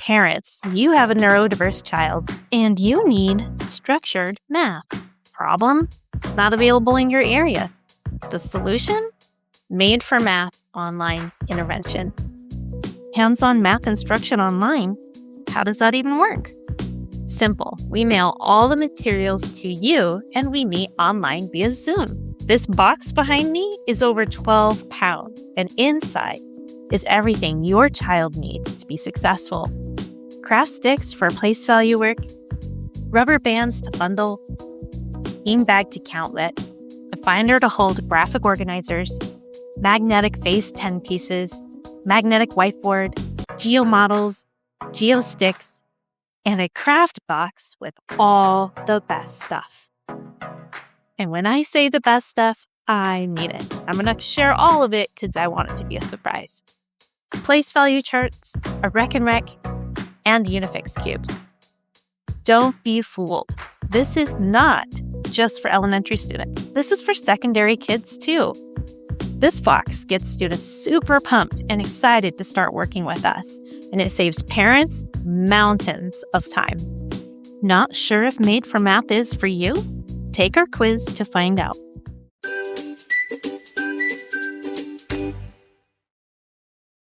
Parents, you have a neurodiverse child and you need structured math. Problem? It's not available in your area. The solution? Made for Math online intervention. Hands-on math instruction online? How does that even work? Simple. We mail all the materials to you and we meet online via Zoom. This box behind me is over 12 pounds and inside is everything your child needs to be successful. Craft sticks for place value work, rubber bands to bundle, beanbag to countlet, a finder to hold graphic organizers, magnetic phase 10 pieces, magnetic whiteboard, geo models, geo sticks, and a craft box with all the best stuff. And when I say the best stuff, I mean it. I'm going to share all of it because I want it to be a surprise. Place value charts, a rec and rec, and Unifix cubes. Don't be fooled. This is not just for elementary students. This is for secondary kids too. This box gets students super pumped and excited to start working with us, and it saves parents mountains of time. Not sure if Made for Math is for you? Take our quiz to find out.